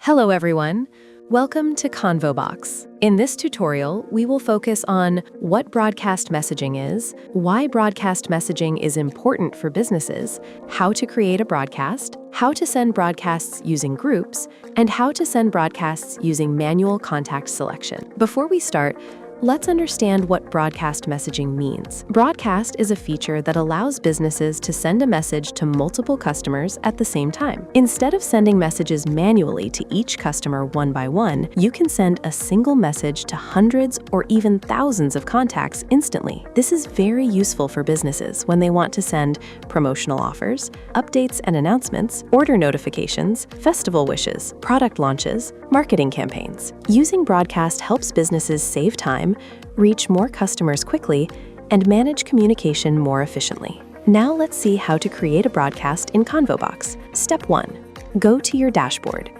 Hello everyone, welcome to ConvoBox. In this tutorial, we will focus on what broadcast messaging is, why broadcast messaging is important for businesses, how to create a broadcast, how to send broadcasts using groups, and how to send broadcasts using manual contact selection. Before we start, let's understand what broadcast messaging means. Broadcast is a feature that allows businesses to send a message to multiple customers at the same time. Instead of sending messages manually to each customer one by one, you can send a single message to hundreds or even thousands of contacts instantly. This is very useful for businesses when they want to send promotional offers, updates and announcements, order notifications, festival wishes, product launches, marketing campaigns. Using broadcast helps businesses save time, reach more customers quickly, and manage communication more efficiently. Now let's see how to create a broadcast in ConvoBox. Step 1. Go to your dashboard.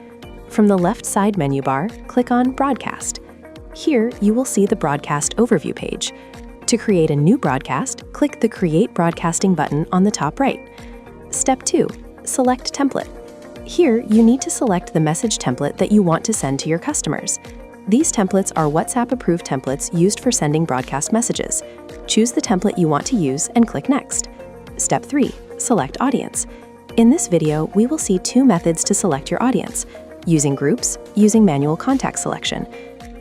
From the left side menu bar, click on Broadcast. Here, you will see the Broadcast Overview page. To create a new broadcast, click the Create Broadcasting button on the top right. Step 2. Select Template. Here, you need to select the message template that you want to send to your customers. These templates are WhatsApp-approved templates used for sending broadcast messages. Choose the template you want to use and click Next. Step 3. Select Audience. In this video, we will see two methods to select your audience: using groups, using manual contact selection.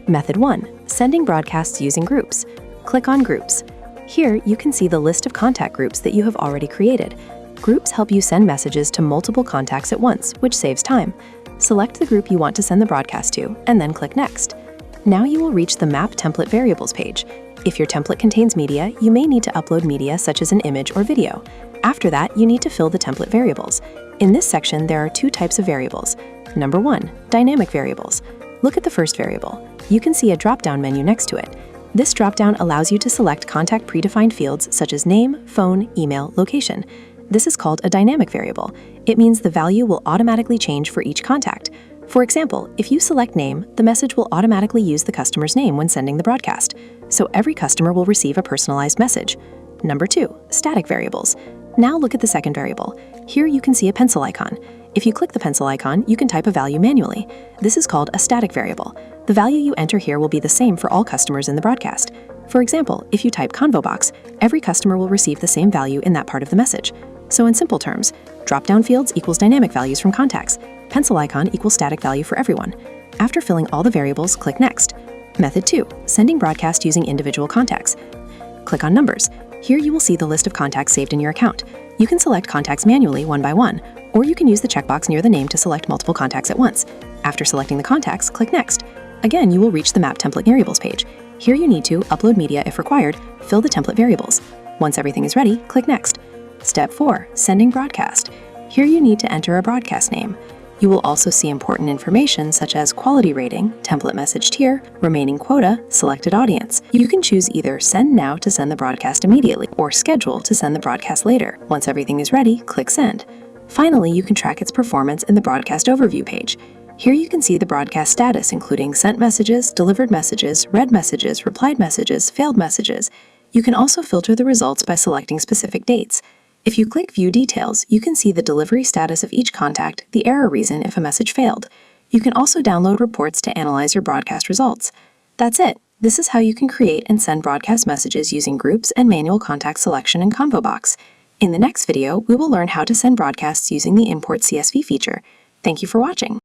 Method 1. Sending broadcasts using groups. Click on Groups. Here, you can see the list of contact groups that you have already created. Groups help you send messages to multiple contacts at once, which saves time. Select the group you want to send the broadcast to, and then click Next. Now you will reach the Map Template Variables page. If your template contains media, you may need to upload media such as an image or video. After that, you need to fill the template variables. In this section, there are two types of variables. Number 1, dynamic variables. Look at the first variable. You can see a drop-down menu next to it. This drop-down allows you to select contact predefined fields such as name, phone, email, location. This is called a dynamic variable. It means the value will automatically change for each contact. For example, if you select name, the message will automatically use the customer's name when sending the broadcast, so every customer will receive a personalized message. Number 2, static variables. Now look at the second variable. Here you can see a pencil icon. If you click the pencil icon, you can type a value manually. This is called a static variable. The value you enter here will be the same for all customers in the broadcast. For example, if you type ConvoBox, every customer will receive the same value in that part of the message. So in simple terms, drop-down fields equals dynamic values from contacts. Pencil icon equals static value for everyone. After filling all the variables, click Next. Method 2, sending broadcast using individual contacts. Click on Numbers. Here you will see the list of contacts saved in your account. You can select contacts manually one by one, or you can use the checkbox near the name to select multiple contacts at once. After selecting the contacts, click Next. Again, you will reach the Map Template Variables page. Here you need to upload media if required, fill the template variables. Once everything is ready, click Next. Step 4, sending broadcast. Here you need to enter a broadcast name. You will also see important information such as quality rating, template message tier, remaining quota, selected audience. You can choose either Send Now to send the broadcast immediately or Schedule to send the broadcast later. Once everything is ready, click Send. Finally, you can track its performance in the Broadcast Overview page. Here you can see the broadcast status, including sent messages, delivered messages, read messages, replied messages, failed messages. You can also filter the results by selecting specific dates. If you click View Details, you can see the delivery status of each contact, the error reason if a message failed. You can also download reports to analyze your broadcast results. That's it. This is how you can create and send broadcast messages using groups and manual contact selection in ConvoBox. In the next video, we will learn how to send broadcasts using the Import CSV feature. Thank you for watching.